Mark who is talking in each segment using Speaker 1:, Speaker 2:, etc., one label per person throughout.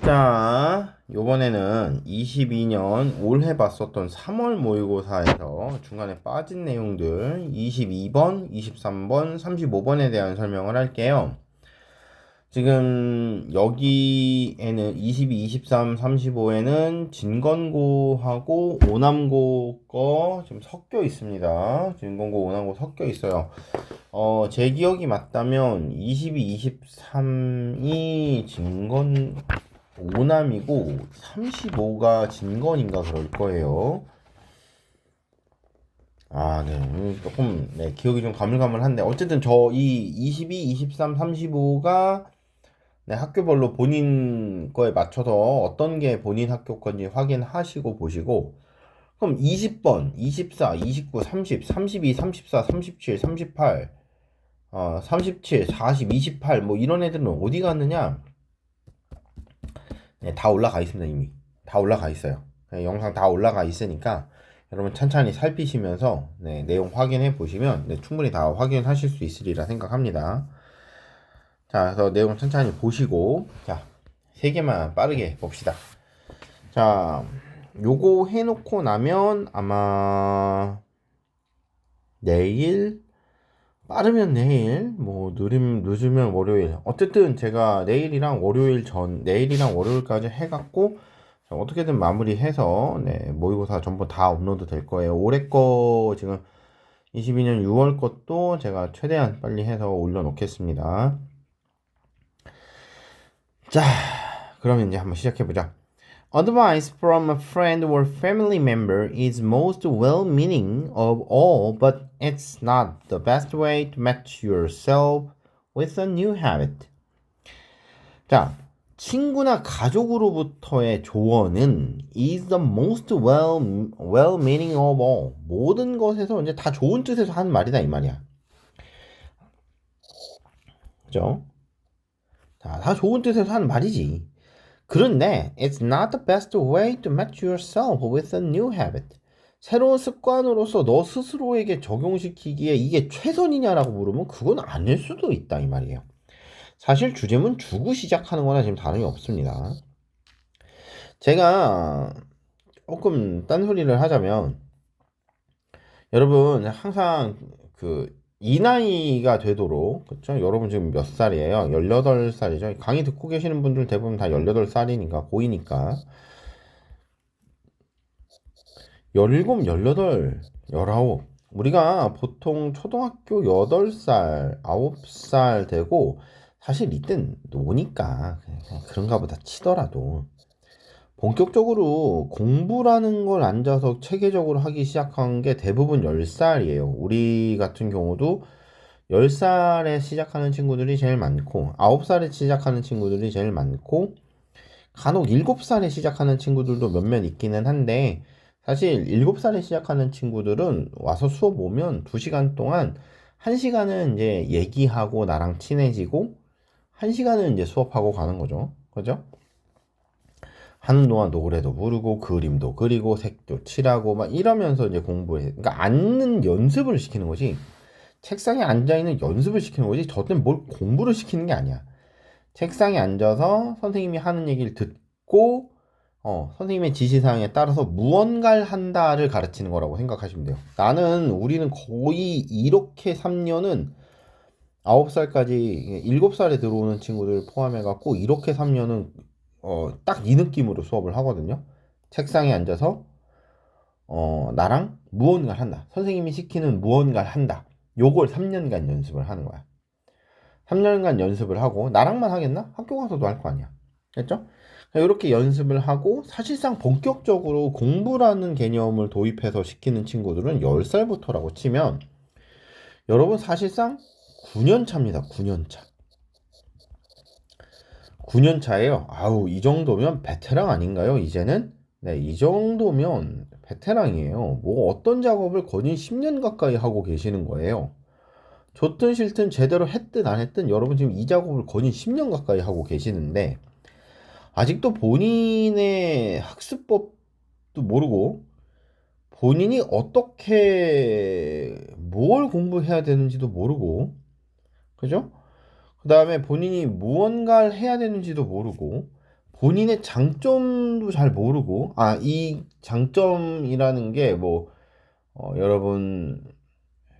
Speaker 1: 자, 요번에는 22년 올해 봤었던 3월 모의고사에서 중간에 빠진 내용들 22번, 23번, 35번에 대한 설명을 할게요. 지금 여기에는 22, 23, 35에는 진건고하고 오남고 거 지금 섞여 있습니다. 진건고, 오남고 섞여 있어요. 제 기억이 맞다면 22, 23이 진건 오남이고 35가 진건인가 그럴 거예요. 네. 조금 기억이 좀 가물가물한데 어쨌든 저 이 22, 23, 35가 학교별로 본인 거에 맞춰서 어떤 게 본인 학교 건지 확인하시고 보시고, 그럼 20번, 24, 29, 30, 32, 34, 37, 38, 37, 40, 28 뭐 이런 애들은 어디 갔느냐? 다 올라가 있습니다. 이미 다 올라가 있어요. 영상 다 올라가 있으니까 여러분 천천히 살피시면서 내용 확인해 보시면 충분히 다 확인하실 수 있으리라 생각합니다. 자, 그래서 내용 천천히 보시고, 자, 세 개만 빠르게 봅시다. 자, 요거 해놓고 나면 아마 내일, 빠르면 내일, 뭐 늦으면 월요일. 어쨌든 제가 내일이랑 월요일까지 해갖고 어떻게든 마무리해서 모의고사 전부 다 업로드 될 거예요. 올해 거 지금 22년 6월 것도 제가 최대한 빨리 해서 올려놓겠습니다. 자, 그러면 이제 한번 시작해보자. Advice from a friend or family member is most well-meaning of all, but it's not the best way to match yourself with a new habit. 자, 친구나 가족으로부터의 조언은 is the most well-meaning of all. 모든 것에서 이제 다 좋은 뜻에서 하는 말이다 이 말이야. 그죠? 다 좋은 뜻에서 하는 말이지. 그런데 it's not the best way to match yourself with a new habit. 새로운 습관으로서 너 스스로에게 적용시키기에 이게 최선이냐라고 물으면 그건 아닐 수도 있다 이 말이에요. 사실 주제문 주고 시작하는 거나 지금 다름이 없습니다. 제가 조금 딴소리를 하자면 여러분 항상 이 나이가 되도록, 그쵸? 여러분 지금 몇 살이에요? 18살이죠? 강의 듣고 계시는 분들 대부분 다 18살이니까, 고2니까. 17, 18, 19. 우리가 보통 초등학교 8살, 9살 되고, 사실 이땐 노니까, 그냥 그런가 보다 치더라도. 본격적으로 공부라는 걸 앉아서 체계적으로 하기 시작한 게 대부분 10살이에요. 우리 같은 경우도 10살에 시작하는 친구들이 제일 많고 9살에 시작하는 친구들이 제일 많고 간혹 7살에 시작하는 친구들도 몇몇 있기는 한데, 사실 7살에 시작하는 친구들은 와서 수업 오면 2시간 동안 1시간은 이제 얘기하고 나랑 친해지고 1시간은 이제 수업하고 가는 거죠. 그죠? 하는 동안 노래도 부르고 그림도 그리고 색도 칠하고 막 이러면서 이제 공부해. 그러니까 앉는 연습을 시키는 거지. 책상에 앉아 있는 연습을 시키는 거지. 저때는 뭘 공부를 시키는 게 아니야. 책상에 앉아서 선생님이 하는 얘기를 듣고 선생님의 지시사항에 따라서 무언가를 한다를 가르치는 거라고 생각하시면 돼요. 우리는 거의 이렇게 3년은 9살까지 7살에 들어오는 친구들 포함해갖고 이렇게 3년은 딱 이 느낌으로 수업을 하거든요. 책상에 앉아서 나랑 무언가를 한다. 선생님이 시키는 무언가를 한다. 요걸 3년간 연습을 하는 거야. 3년간 연습을 하고 나랑만 하겠나? 학교 가서도 할 거 아니야. 됐죠? 이렇게 연습을 하고 사실상 본격적으로 공부라는 개념을 도입해서 시키는 친구들은 10살부터라고 치면 여러분 사실상 9년 차입니다. 9년 차. 9년 차예요. 아우, 이 정도면 베테랑 아닌가요? 이제는? 이 정도면 베테랑이에요. 뭐 어떤 작업을 거의 10년 가까이 하고 계시는 거예요. 좋든 싫든 제대로 했든 안 했든 여러분 지금 이 작업을 거의 10년 가까이 하고 계시는데 아직도 본인의 학습법도 모르고 본인이 어떻게 뭘 공부해야 되는지도 모르고, 그죠? 그 다음에 본인이 무언가를 해야 되는지도 모르고 본인의 장점도 잘 모르고, 이 장점이라는 게 뭐, 여러분,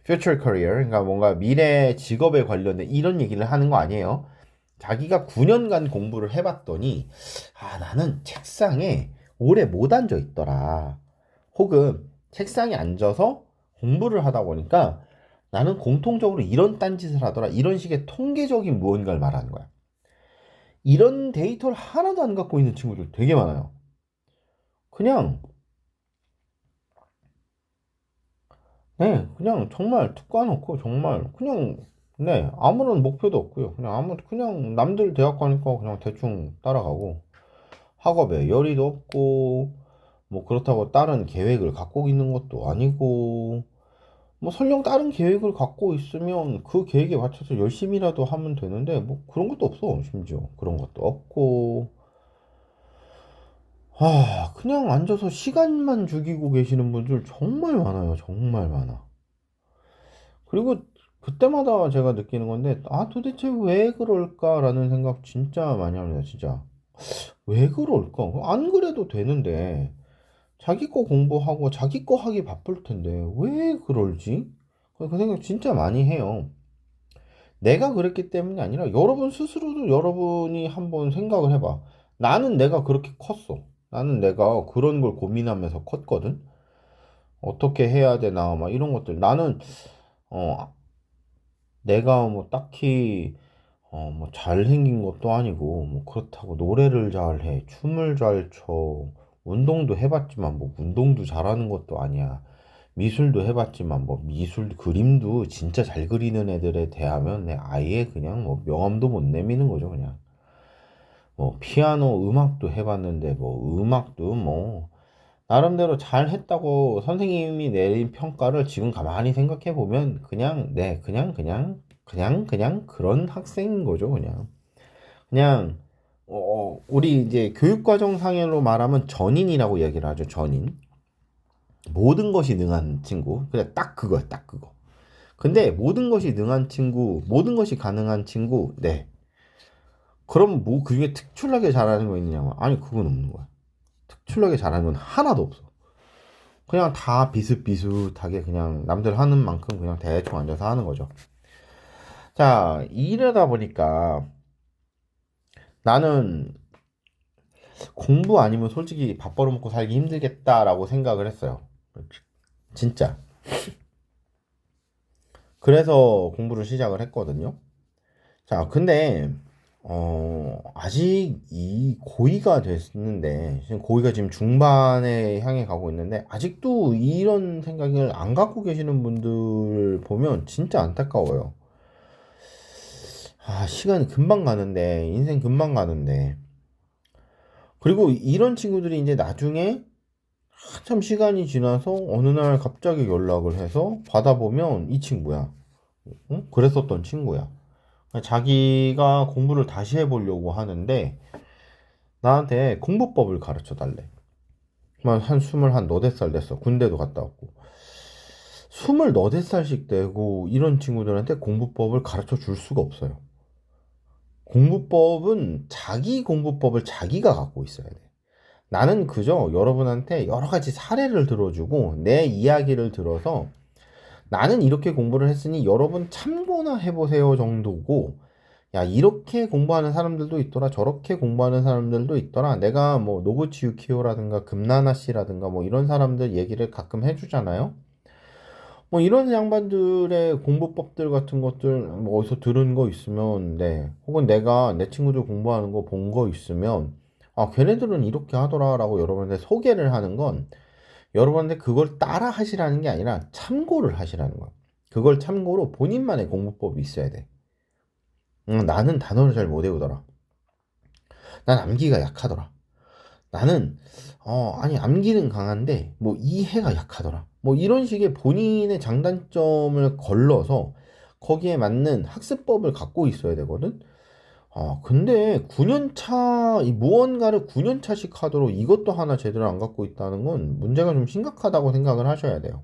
Speaker 1: future career, 그러니까 뭔가 미래 직업에 관련된 이런 얘기를 하는 거 아니에요. 자기가 9년간 공부를 해봤더니, 나는 책상에 오래 못 앉아 있더라. 혹은 책상에 앉아서 공부를 하다 보니까 나는 공통적으로 이런 딴짓을 하더라. 이런 식의 통계적인 무언가를 말하는 거야. 이런 데이터를 하나도 안 갖고 있는 친구들 되게 많아요. 그냥, 그냥 정말 툭 까놓고 정말 그냥, 아무런 목표도 없고요. 그냥 남들 대학 가니까 그냥 대충 따라가고, 학업에 열의도 없고, 뭐 그렇다고 다른 계획을 갖고 있는 것도 아니고, 뭐 설령 다른 계획을 갖고 있으면 그 계획에 맞춰서 열심히라도 하면 되는데, 뭐 그런 것도 없어. 심지어 그런 것도 없고, 그냥 앉아서 시간만 죽이고 계시는 분들 정말 많아요. 정말 많아. 그리고 그때마다 제가 느끼는 건데, 도대체 왜 그럴까라는 생각 진짜 많이 합니다. 진짜. 왜 그럴까? 안 그래도 되는데, 자기 거 공부하고 자기 거 하기 바쁠 텐데, 왜 그럴지? 그 생각 진짜 많이 해요. 내가 그랬기 때문이 아니라 여러분 스스로도 여러분이 한번 생각을 해봐. 나는 내가 그렇게 컸어. 나는 내가 그런 걸 고민하면서 컸거든. 어떻게 해야 되나, 막 이런 것들. 나는, 어, 내가 뭐 딱히, 뭐 잘생긴 것도 아니고, 뭐 그렇다고 노래를 잘해, 춤을 잘 춰, 운동도 해봤지만, 뭐 운동도 잘하는 것도 아니야. 미술도 해봤지만, 뭐 미술, 그림도 진짜 잘 그리는 애들에 대하면 내 아예 그냥 뭐 명함도 못 내미는 거죠, 그냥. 뭐 피아노 음악도 해봤는데, 뭐 음악도 뭐, 나름대로 잘 했다고 선생님이 내린 평가를 지금 가만히 생각해 보면 그냥 그냥 그런 학생인 거죠. 그냥 우리 이제 교육과정 상으로 말하면 전인이라고 얘기를 하죠. 전인. 모든 것이 능한 친구. 그래, 딱 그거야. 딱 그거. 근데 모든 것이 능한 친구, 모든 것이 가능한 친구. 네. 그럼 뭐 그중에 특출나게 잘하는 거 있느냐고. 아니, 그건 없는 거야. 특출나게 잘하는 건 하나도 없어. 그냥 다 비슷비슷하게 그냥 남들 하는 만큼 그냥 대충 앉아서 하는 거죠. 자, 이러다 보니까 나는 공부 아니면 솔직히 밥 벌어먹고 살기 힘들겠다라고 생각을 했어요. 진짜. 그래서 공부를 시작을 했거든요. 자, 근데 아직 이 고이가 됐는데, 지금 고이가 지금 중반에 향해 가고 있는데, 아직도 이런 생각을 안 갖고 계시는 분들 보면 진짜 안타까워요. 시간이 금방 가는데, 인생 금방 가는데. 그리고 이런 친구들이 이제 나중에 한참 시간이 지나서 어느 날 갑자기 연락을 해서 받아보면 이 친구야. 응? 그랬었던 친구야. 자기가 공부를 다시 해보려고 하는데, 나한테 공부법을 가르쳐 달래. 한 스물 한 너댓 살 됐어. 군대도 갔다 왔고. 스물 너댓 살씩 되고 이런 친구들한테 공부법을 가르쳐 줄 수가 없어요. 공부법은 자기 공부법을 자기가 갖고 있어야 돼. 나는 그저 여러분한테 여러 가지 사례를 들어주고 내 이야기를 들어서 나는 이렇게 공부를 했으니 여러분 참고나 해보세요 정도고, 야, 이렇게 공부하는 사람들도 있더라, 저렇게 공부하는 사람들도 있더라. 내가 뭐 노부치 유키오라든가 금나나 씨라든가 뭐 이런 사람들 얘기를 가끔 해주잖아요. 뭐 이런 양반들의 공부법들 같은 것들 뭐 어디서 들은 거 있으면, 혹은 내가 내 친구들 공부하는 거 본 거 있으면, 걔네들은 이렇게 하더라라고 여러분한테 소개를 하는 건, 여러분한테 그걸 따라 하시라는 게 아니라 참고를 하시라는 거야. 그걸 참고로 본인만의 공부법이 있어야 돼. 나는 단어를 잘 못 외우더라. 난 암기가 약하더라. 나는 아니 암기는 강한데 뭐 이해가 약하더라. 뭐 이런 식의 본인의 장단점을 걸러서 거기에 맞는 학습법을 갖고 있어야 되거든. 근데 9년차 이 무언가를 9년차씩 하도록 이것도 하나 제대로 안 갖고 있다는 건 문제가 좀 심각하다고 생각을 하셔야 돼요.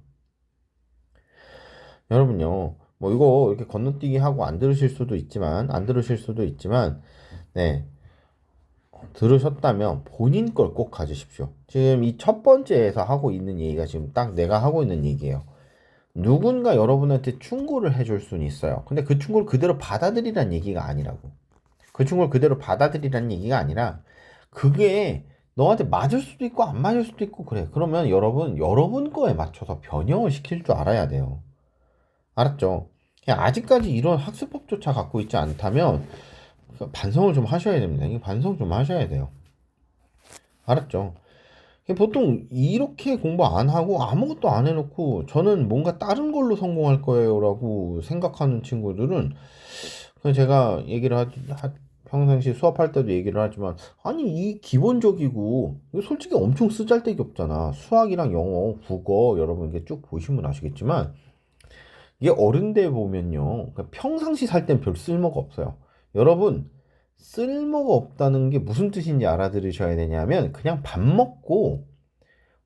Speaker 1: 여러분요. 뭐 이거 이렇게 건너뛰기 하고 안 들으실 수도 있지만 네. 들으셨다면 본인 걸 꼭 가지십시오. 지금 이 첫 번째에서 하고 있는 얘기가 지금 딱 내가 하고 있는 얘기예요. 누군가 여러분한테 충고를 해줄 수는 있어요. 근데 그 충고를 그대로 받아들이란 얘기가 아니라고. 그 충고를 그대로 받아들이란 얘기가 아니라 그게 너한테 맞을 수도 있고 안 맞을 수도 있고 그래. 그러면 여러분 거에 맞춰서 변형을 시킬 줄 알아야 돼요. 알았죠? 그냥 아직까지 이런 학습법조차 갖고 있지 않다면 반성을 좀 하셔야 됩니다. 이게 반성 좀 하셔야 돼요. 알았죠? 보통 이렇게 공부 안 하고 아무것도 안 해놓고 저는 뭔가 다른 걸로 성공할 거예요라고 생각하는 친구들은 그냥 제가 평상시 수업할 때도 얘기를 하지만 아니 이 기본적이고 이거 솔직히 엄청 쓰잘데기 없잖아. 수학이랑 영어, 국어 여러분 이게 쭉 보시면 아시겠지만 이게 어른들 보면요. 그러니까 평상시 살 땐 별 쓸모가 없어요. 여러분, 쓸모가 없다는 게 무슨 뜻인지 알아들으셔야 되냐면, 그냥 밥 먹고,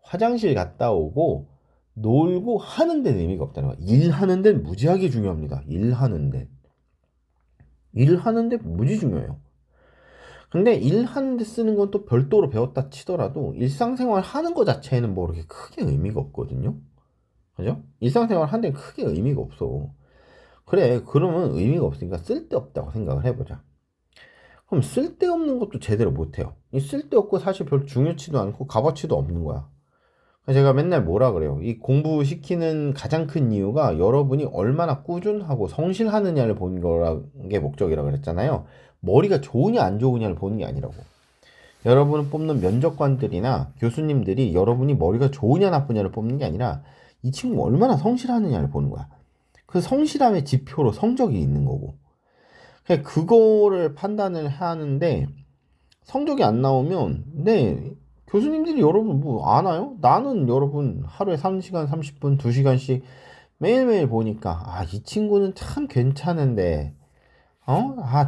Speaker 1: 화장실 갔다 오고, 놀고 하는 데는 의미가 없다는 거예요. 일하는 데는 무지하게 중요합니다. 일하는 데. 일하는 데 무지 중요해요. 근데 일하는 데 쓰는 건 또 별도로 배웠다 치더라도, 일상생활 하는 거 자체에는 뭐 그렇게 크게 의미가 없거든요. 그죠? 일상생활 하는 데는 크게 의미가 없어. 그래, 그러면 의미가 없으니까 쓸데없다고 생각을 해보자. 그럼 쓸데없는 것도 제대로 못해요. 이 쓸데없고 사실 별 중요치도 않고 값어치도 없는 거야. 제가 맨날 뭐라 그래요. 이 공부시키는 가장 큰 이유가 여러분이 얼마나 꾸준하고 성실하느냐를 보는 거라는 게 목적이라고 그랬잖아요. 머리가 좋으냐 안 좋으냐를 보는 게 아니라고. 여러분을 뽑는 면접관들이나 교수님들이 여러분이 머리가 좋으냐 나쁘냐를 뽑는 게 아니라 이 친구가 얼마나 성실하느냐를 보는 거야. 그 성실함의 지표로 성적이 있는 거고. 그거를 판단을 하는데 성적이 안 나오면 네 교수님들이 여러분 뭐 아나요? 나는 여러분 하루에 3시간 30분 2시간씩 매일매일 보니까 아 이 친구는 참 괜찮은데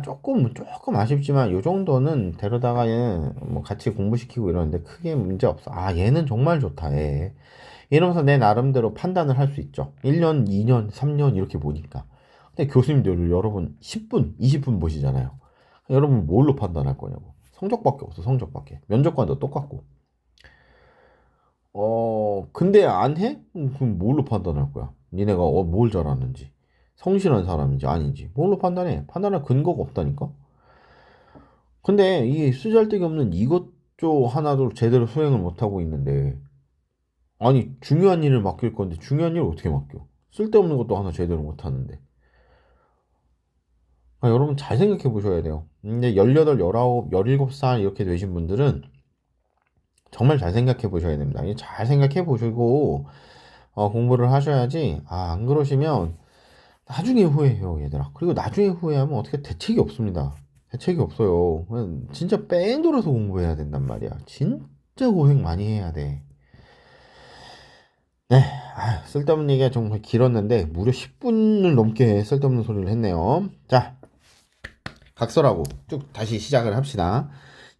Speaker 1: 조금 아쉽지만 요 정도는 데려다가 얘뭐 같이 공부시키고 이러는데 크게 문제 없어. 아 얘는 정말 좋다 얘. 이러면서 내 나름대로 판단을 할 수 있죠. 1년, 2년, 3년 이렇게 보니까. 근데 교수님들 여러분 10분, 20분 보시잖아요. 여러분 뭘로 판단할 거냐고. 성적밖에 없어, 성적밖에. 면접관도 똑같고. 근데 안 해? 그럼 뭘로 판단할 거야? 니네가 뭘 잘하는지. 성실한 사람인지 아닌지. 뭘로 판단해? 판단할 근거가 없다니까? 근데 이 쓰잘데기 없는 이것저 하나도 제대로 수행을 못하고 있는데 아니 중요한 일을 맡길 건데 중요한 일을 어떻게 맡겨? 쓸데없는 것도 하나 제대로 못하는데 여러분 잘 생각해 보셔야 돼요. 근데 18, 19, 17살 이렇게 되신 분들은 정말 잘 생각해 보셔야 됩니다. 잘 생각해 보시고 공부를 하셔야지 안 그러시면 나중에 후회해요 얘들아. 그리고 나중에 후회하면 어떻게 대책이 없습니다. 대책이 없어요. 그냥 진짜 뺑 돌아서 공부해야 된단 말이야. 진짜 고생 많이 해야 돼. 네, 쓸데없는 얘기가 정말 길었는데 무려 10분을 넘게 쓸데없는 소리를 했네요. 자, 각설하고 쭉 다시 시작을 합시다.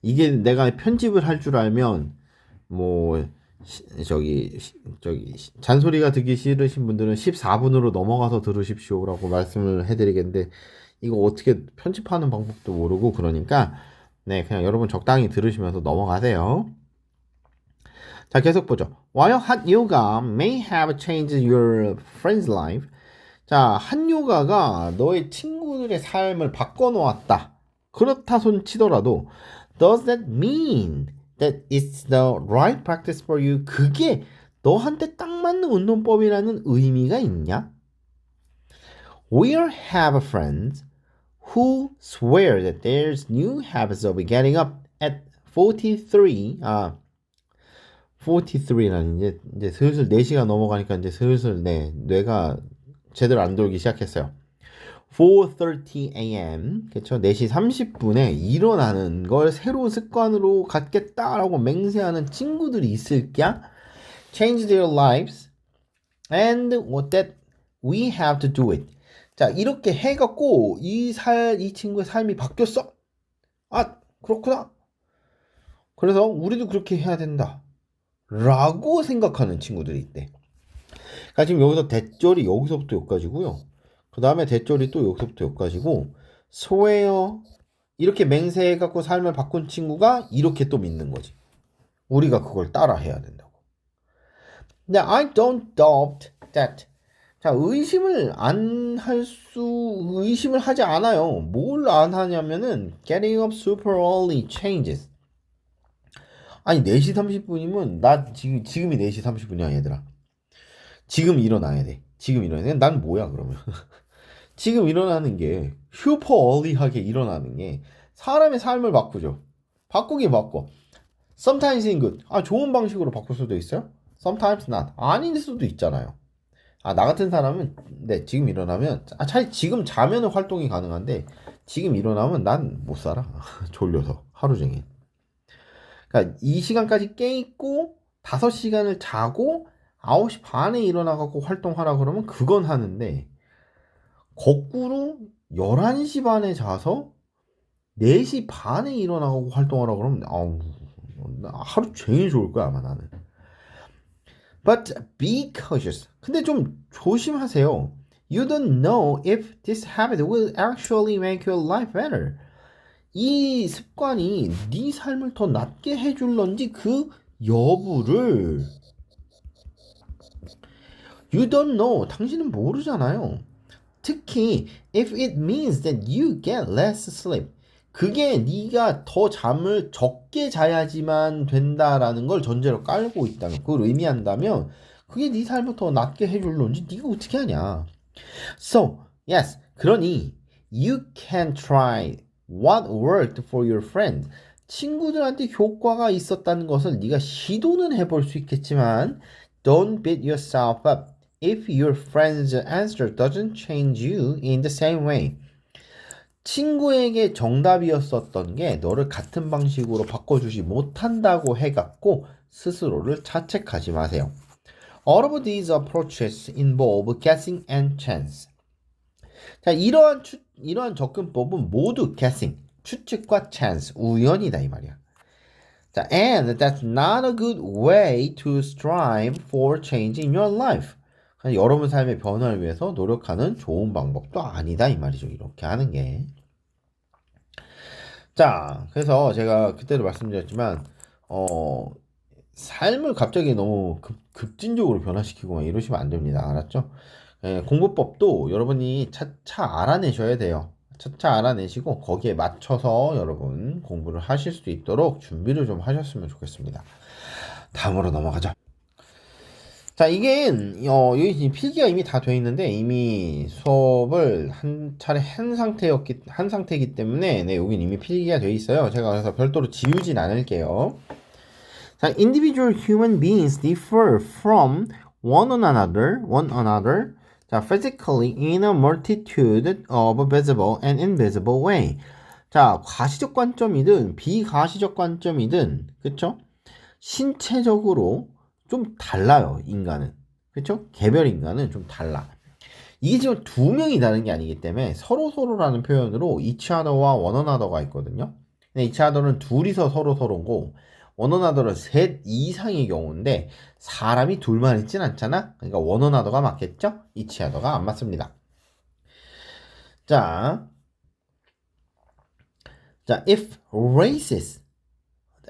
Speaker 1: 이게 내가 편집을 할 줄 알면 뭐 잔소리가 듣기 싫으신 분들은 14분으로 넘어가서 들으십시오라고 말씀을 해드리겠는데 이거 어떻게 편집하는 방법도 모르고 그러니까 네, 그냥 여러분 적당히 들으시면서 넘어가세요. 자, 계속 보죠. While hot yoga may have changed your friend's life. 자, 한 요가가 너의 친구들의 삶을 바꿔놓았다. 그렇다 손 치더라도 does that mean that it's the right practice for you? 그게 너한테 딱 맞는 운동법이라는 의미가 있냐? We have friends who swear that there's new habits of getting up at 43. 43라는 이제 슬슬 4시가 넘어가니까 이제 슬슬 뇌가 제대로 안 돌기 시작했어요. 4:30 a.m. 그쵸? 4시 30분에 일어나는 걸 새로운 습관으로 갖겠다라고 맹세하는 친구들이 있을까? Change their lives and what that we have to do it. 자, 이렇게 해갖고 이 친구의 삶이 바뀌었어? 그렇구나. 그래서 우리도 그렇게 해야 된다. 라고 생각하는 친구들이 있대. 그러니까 지금 여기서 대절이 여기서부터 여기까지고요. 그 다음에 대절이 또 여기서부터 여기까지고 swear 이렇게 맹세해갖고 삶을 바꾼 친구가 이렇게 또 믿는 거지. 우리가 그걸 따라 해야 된다고. 근데 I don't doubt that. 자, 의심을 하지 않아요. 뭘 안 하냐면은 getting up super early changes. 아니 4시 30분이면 나 지금이 4시 30분이야 얘들아. 지금 일어나야 돼. 지금 일어나야 돼. 난 뭐야 그러면. 지금 일어나는 게 슈퍼 얼리하게 일어나는 게 사람의 삶을 바꾸죠. 바꾸긴 바꿔. Sometimes in good. 좋은 방식으로 바꿀 수도 있어요. Sometimes not. 아닐 수도 있잖아요. 나 같은 사람은 네, 지금 일어나면 차라리 지금 자면은 활동이 가능한데 지금 일어나면 난 못 살아. 졸려서 하루 종일. 그러니까 이 시간까지 깨 있고 5시간을 자고 9시 반에 일어나갖고 활동하라 그러면 그건 하는데 거꾸로 11시 반에 자서 4시 반에 일어나고 활동하라 그러면 하루 종일 좋을 거야 아마 나는. But be cautious. 근데 좀 조심하세요. You don't know if this habit will actually make your life better. 이 습관이 네 삶을 더 낫게 해줄런지 그 여부를 You don't know. 당신은 모르잖아요. 특히 if it means that you get less sleep. 그게 네가 더 잠을 적게 자야지만 된다라는 걸 전제로 깔고 있다면 그걸 의미한다면 그게 네 삶을 더 낫게 해줄런지 네가 어떻게 하냐. So, yes. 그러니 you can try what worked for your friend. 친구들한테 효과가 있었다는 것을 네가 시도는 해볼 수 있겠지만 don't beat yourself up if your friend's answer doesn't change you in the same way. 친구에게 정답이었었던 게 너를 같은 방식으로 바꿔주지 못한다고 해갖고 스스로를 자책하지 마세요. All of these approaches involve guessing and chance. 자, 이러한 접근법은 모두 guessing, 추측과 chance, 우연이다 이 말이야. 자, and that's not a good way to strive for change in your life. 여러분 삶의 변화를 위해서 노력하는 좋은 방법도 아니다 이 말이죠. 이렇게 하는 게. 자, 그래서 제가 그때도 말씀드렸지만 삶을 갑자기 너무 급진적으로 변화시키고 막 이러시면 안 됩니다. 알았죠? 공부법도 여러분이 차차 알아내셔야 돼요. 차차 알아내시고 거기에 맞춰서 여러분 공부를 하실 수 있도록 준비를 좀 하셨으면 좋겠습니다. 다음으로 넘어가죠. 자, 이게 여기 필기가 이미 다 돼 있는데 이미 수업을 한 차례 한 상태이기 때문에 네, 여긴 이미 필기가 돼 있어요. 제가 그래서 별도로 지우진 않을게요. 자, individual human beings differ from one another. 자, physically in a multitude of visible and invisible way. 자, 가시적 관점이든 비가시적 관점이든 그쵸? 신체적으로 좀 달라요, 인간은. 그쵸? 개별 인간은 좀 달라. 이게 지금 두 명이 다른 게 아니기 때문에 서로라는 표현으로 each other와 one another가 있거든요. 근데 each other는 둘이서 서로고 one another는 셋 이상의 경우인데 사람이 둘만 있진 않잖아. 그러니까 one another가 맞겠죠? each other가 안 맞습니다. 자, if races,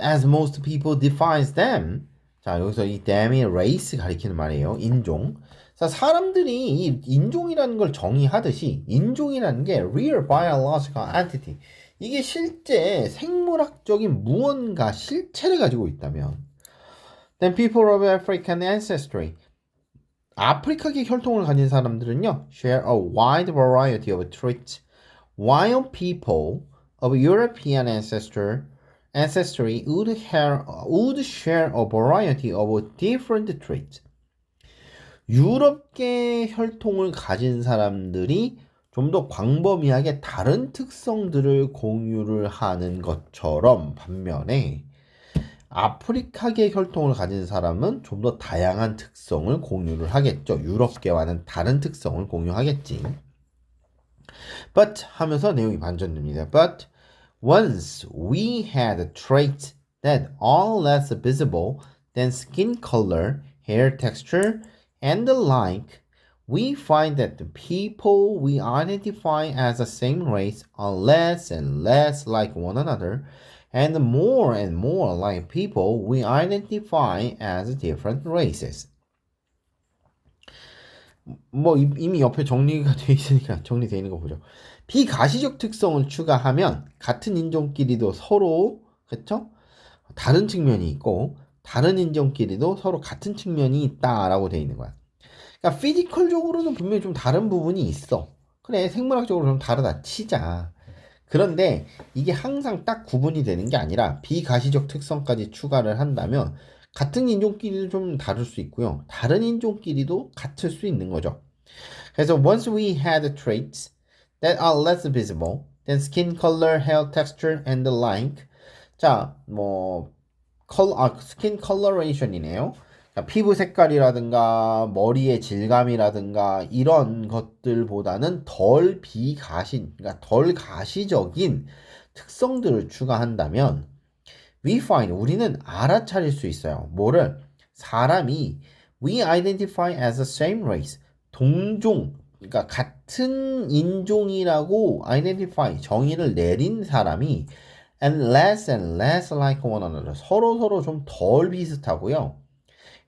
Speaker 1: as most people defines them. 자, 여기서 이 dam이 race 가리키는 말이에요. 인종. 자, 사람들이 이 인종이라는 걸 정의하듯이 인종이라는 게 real biological entity. 이게 실제 생물학적인 무언가 실체를 가지고 있다면 then people of African ancestry. 아프리카계 혈통을 가진 사람들은요 share a wide variety of traits while people of European ancestry would share a variety of different traits. 유럽계 혈통을 가진 사람들이 좀 더 광범위하게 다른 특성들을 공유를 하는 것처럼 반면에 아프리카계 혈통을 가진 사람은 좀 더 다양한 특성을 공유를 하겠죠. 유럽계와는 다른 특성을 공유하겠지. But 하면서 내용이 반전됩니다. But once we had traits that are less visible than skin color, hair texture, and the like, we find that the people we identify as the same race are less and less like one another, and more like people we identify as different races. 뭐 이미 옆에 정리가 돼 있으니까 정리되어 있는 거 보죠. 비가시적 특성을 추가하면 같은 인종끼리도 서로 그쵸? 다른 측면이 있고 다른 인종끼리도 서로 같은 측면이 있다라고 되어 있는 거야. 그러니까 피지컬적으로는 분명히 좀 다른 부분이 있어. 그래 생물학적으로 좀 다르다 치자. 그런데 이게 항상 딱 구분이 되는 게 아니라 비가시적 특성까지 추가를 한다면 같은 인종끼리도 좀 다를 수 있고요. 다른 인종끼리도 같을 수 있는 거죠. 그래서 once we had traits that are less visible than skin color, hair texture, and the like. 자, 스킨 컬러레이션이네요. 피부 색깔이라든가 머리의 질감이라든가 이런 것들보다는 그러니까 덜 가시적인 특성들을 추가한다면 우리는 알아차릴 수 있어요. 뭐를? 사람이 we identify as the same race, 그러니까 같은 인종이라고 identify, 정의를 내린 사람이 and less like one another, 서로 좀 덜 비슷하고요.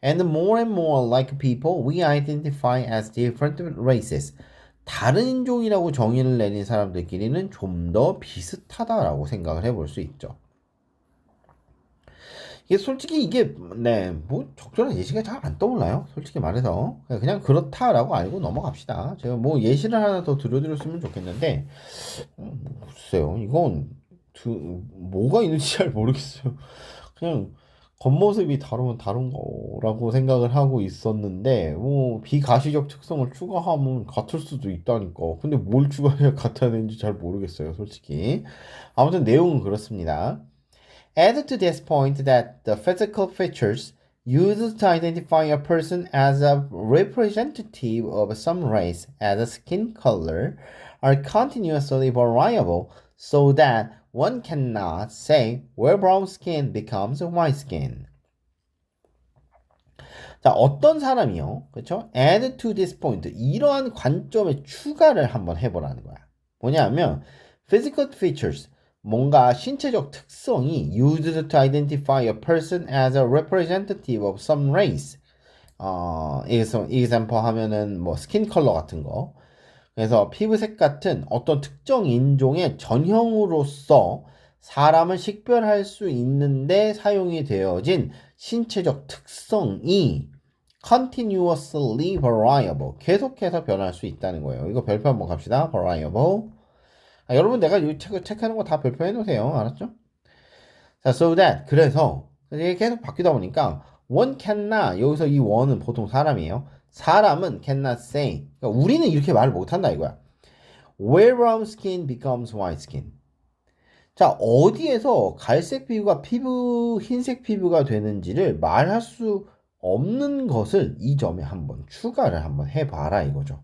Speaker 1: and more like people we identify as different races, 다른 인종이라고 정의를 내린 사람들끼리는 좀 더 비슷하다라고 생각을 해볼 수 있죠. 이게 솔직히 뭐 적절한 예시가 잘 안 떠올라요. 솔직히 말해서 그냥 그렇다라고 알고 넘어갑시다. 제가 뭐 예시를 하나 더 들어드렸으면 좋겠는데 글쎄요, 이건 뭐가 있는지 잘 모르겠어요. 그냥 겉모습이 다르면 다른 거라고 생각을 하고 있었는데 뭐 비가시적 특성을 추가하면 같을 수도 있다니까. 근데 뭘 추가해야 같아야 되는지 잘 모르겠어요, 솔직히. 아무튼 내용은 그렇습니다. Add to this point that the physical features used to identify a person as a representative of some race, as a skin color, are continuously variable so that one cannot say where brown skin becomes white skin. 자, 어떤 사람이요? 그렇죠? Add to this point. 이러한 관점에 추가를 한번 해보라는 거야. 뭐냐면 physical features, 뭔가 신체적 특성이 used to identify a person as a representative of some race. example 하면은 뭐 스킨 컬러 같은 거. 그래서 피부색 같은 어떤 특정 인종의 전형으로서 사람을 식별할 수 있는데 사용이 되어진 신체적 특성이 continuously variable, 계속해서 변할 수 있다는 거예요. 이거 별표 한번 갑시다. variable. 여러분 내가 이 체크하는 거 다 별표해 놓으세요. 알았죠? 자, so that, 그래서 이게 계속 바뀌다 보니까 one cannot, 여기서 이 one은 보통 사람이에요. 사람은 cannot say, 그러니까 우리는 이렇게 말을 못한다 이거야. Where brown skin becomes white skin. 자, 어디에서 갈색 피부가 흰색 피부가 되는지를 말할 수 없는 것을 이 점에 한번 추가를 한번 해봐라 이거죠.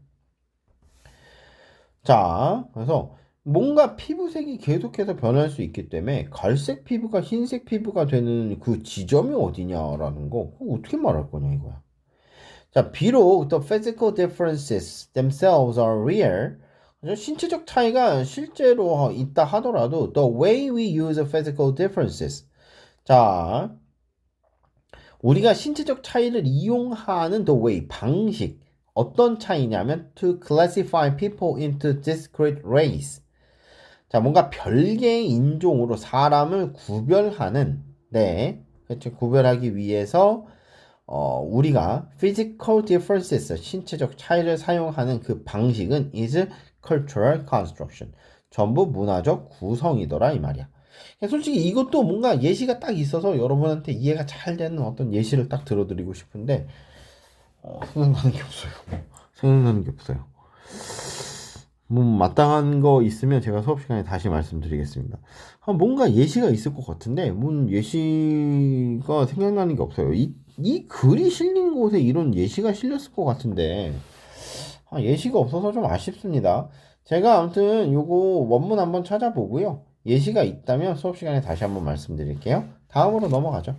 Speaker 1: 자, 그래서 뭔가 피부색이 계속해서 변할 수 있기 때문에 갈색 피부가 흰색 피부가 되는 그 지점이 어디냐라는 거 그거 어떻게 말할 거냐 이거야. 자, 비록 the physical differences themselves are real, 신체적 차이가 실제로 있다 하더라도 the way we use physical differences, 자, 우리가 신체적 차이를 이용하는 the way, 방식, 어떤 차이냐면 to classify people into discrete race. 자, 뭔가 별개의 인종으로 사람을 구별하는, 그렇죠. 구별하기 위해서 우리가 physical differences, 신체적 차이를 사용하는 그 방식은 is cultural construction. 전부 문화적 구성이더라 이 말이야. 솔직히 이것도 뭔가 예시가 딱 있어서 여러분한테 이해가 잘 되는 어떤 예시를 딱 들어드리고 싶은데 생각나는 게 없어요. 생각나는 게 없어요. 뭐 마땅한 거 있으면 제가 수업 시간에 다시 말씀드리겠습니다. 뭔가 예시가 있을 것 같은데 예시가 생각나는 게 없어요. 이 글이 실린 곳에 이런 예시가 실렸을 것 같은데 예시가 없어서 좀 아쉽습니다. 제가 아무튼 요거 원문 한번 찾아보고요. 예시가 있다면 수업 시간에 다시 한번 말씀드릴게요. 다음으로 넘어가죠.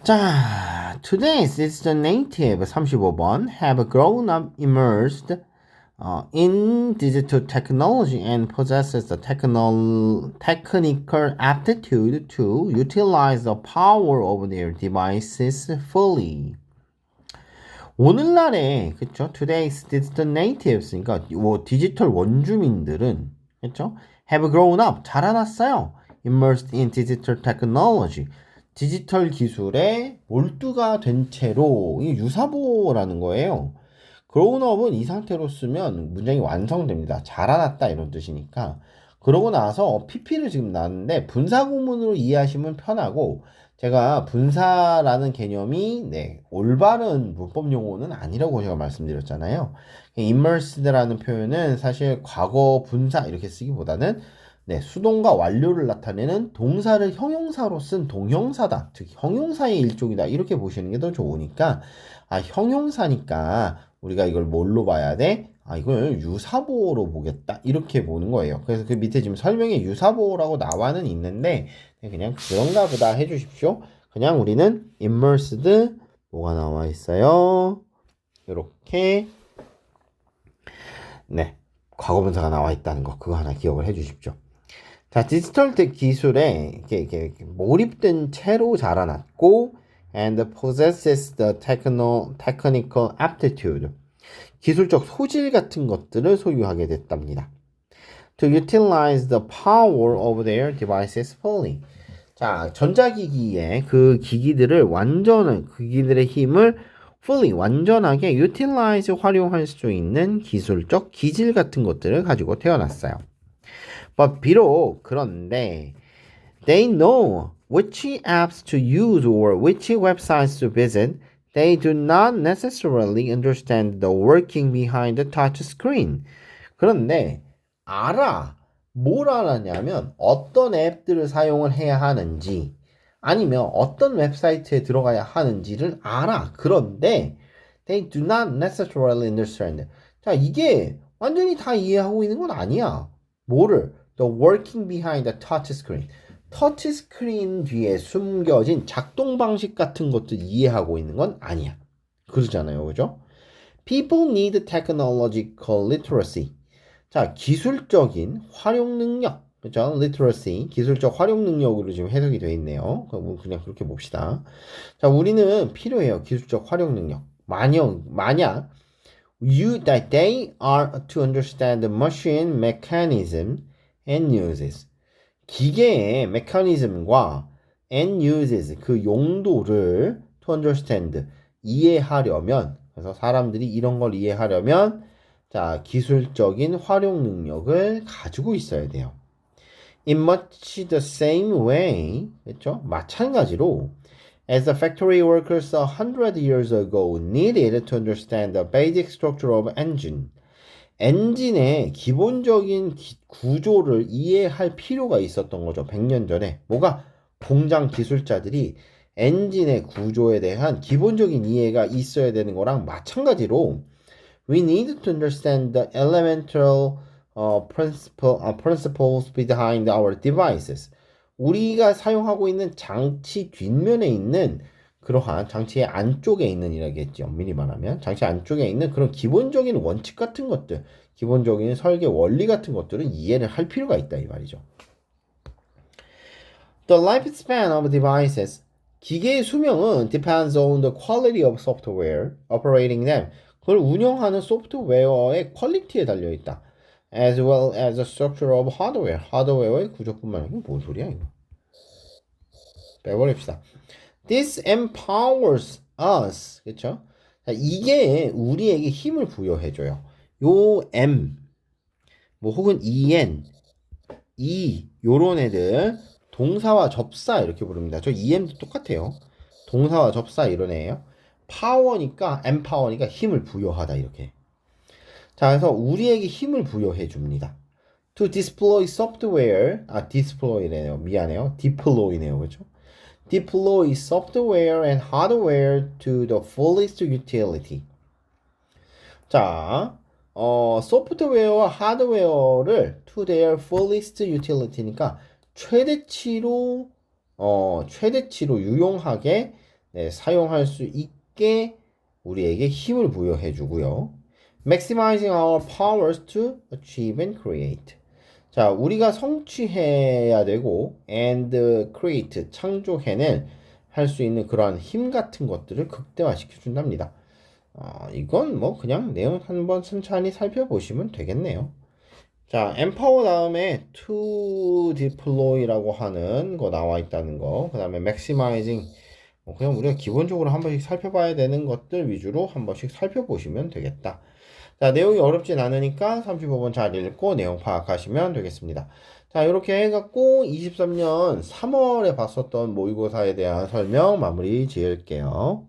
Speaker 1: 자, Today's digital native 35번 have grown up immersed in digital technology and possesses the technical aptitude to utilize the power of their devices fully. 오늘날의 그쵸? Today's digital natives 그러니까 디지털 원주민들은 그쵸? have grown up 자라났어요. immersed in digital technology 디지털 기술에 몰두가 된 채로 이 유사보라는 거예요. grown up은 이 상태로 쓰면 문장이 완성됩니다. 자라났다 이런 뜻이니까. 그러고 나서 PP를 지금 나왔는데 분사구문으로 이해하시면 편하고 제가 분사라는 개념이 올바른 문법 용어는 아니라고 제가 말씀드렸잖아요. immersed라는 표현은 사실 과거 분사 이렇게 쓰기보다는 수동과 완료를 나타내는 동사를 형용사로 쓴 동형사다. 즉 형용사의 일종이다. 이렇게 보시는 게 더 좋으니까 형용사니까 우리가 이걸 뭘로 봐야 돼? 이걸 유사보로 보겠다. 이렇게 보는 거예요. 그래서 그 밑에 지금 설명에 유사보라고 나와는 있는데 그냥 그런가 보다 해주십시오. 그냥 우리는 immersed 뭐가 나와 있어요? 이렇게 과거분사가 나와 있다는 거 그거 하나 기억을 해주십시오. 자, 디지털 기술에 이렇게 몰입된 채로 자라났고 and possesses the technical aptitude 기술적 소질 같은 것들을 소유하게 됐답니다. To utilize the power of their devices fully. 자, 전자기기의 그 기기들의 힘을 fully 완전하게 utilize 활용할 수 있는 기술적 기질 같은 것들을 가지고 태어났어요. But 비록 그런데 they know which apps to use or which websites to visit. They do not necessarily understand the working behind the touch screen. 그런데 뭘 알았냐면 어떤 앱들을 사용을 해야 하는지 아니면 어떤 웹사이트에 들어가야 하는지를 알아. 그런데 they do not necessarily understand. 자, 이게 완전히 다 이해하고 있는 건 아니야. 뭐를? The working behind the touch screen. 터치 스크린 뒤에 숨겨진 작동 방식 같은 것도 이해하고 있는 건 아니야. 그러잖아요. 그죠? People need technological literacy. 자, 기술적인 활용 능력. 그죠? literacy. 기술적 활용 능력으로 지금 해석이 되어 있네요. 그냥 그렇게 봅시다. 자, 우리는 필요해요. 기술적 활용 능력. 만약 that they are to understand the machine mechanism and uses. 기계의 메커니즘과 and uses 그 용도를 to understand 이해하려면 그래서 사람들이 이런 걸 이해하려면 자 기술적인 활용 능력을 가지고 있어야 돼요. In much the same way 그렇죠? 마찬가지로 as the factory workers 100 years ago needed to understand the basic structure of engine. 엔진의 기본적인 구조를 이해할 필요가 있었던 거죠. 100년 전에. 뭐가? 공장 기술자들이 엔진의 구조에 대한 기본적인 이해가 있어야 되는 거랑 마찬가지로 We need to understand the elemental principles behind our devices. 우리가 사용하고 있는 장치 뒷면에 있는 그러한 장치의 안쪽에 있는 이라겠죠. 엄밀히 말하면 장치 안쪽에 있는 그런 기본적인 원칙 같은 것들, 기본적인 설계 원리 같은 것들은 이해를 할 필요가 있다 이 말이죠. The lifespan of devices 기계의 수명은 depends on the quality of software operating them. 그걸 운영하는 소프트웨어의 퀄리티에 달려 있다. As well as the structure of hardware. 하드웨어의 구조뿐만 아니라 뭔 소리야 이거? 빼버립시다. This empowers us. 그쵸? 자, 이게 우리에게 힘을 부여해줘요. 요 M, 뭐 혹은 EN, 요런 애들 동사와 접사 이렇게 부릅니다. 저 EM도 똑같아요. 동사와 접사 이런 애예요. 파워니까 empower니까 힘을 부여하다 이렇게. 자, 그래서 우리에게 힘을 부여해 줍니다. To deploy software, deploy네요. 미안해요. deploy네요. 그렇죠? Deploy software and hardware to the fullest utility. 자, 소프트웨어와 하드웨어를 to their fullest utility니까 최대치로 유용하게 네, 사용할 수 있게 우리에게 힘을 부여해 주고요. Maximizing our powers to achieve and create. 자, 우리가 성취해야 되고 and create, 창조해낼 할 수 있는 그러한 힘 같은 것들을 극대화시켜 준답니다. 이건 뭐 그냥 내용 한번 천천히 살펴보시면 되겠네요. 자, empower 다음에 to deploy라고 하는 거 나와 있다는 거. 그 다음에 maximizing. 그냥 우리가 기본적으로 한 번씩 살펴봐야 되는 것들 위주로 한 번씩 살펴보시면 되겠다. 자, 내용이 어렵진 않으니까 35번 잘 읽고 내용 파악하시면 되겠습니다. 자, 이렇게 해갖고 23년 3월에 봤었던 모의고사에 대한 설명 마무리 지을게요.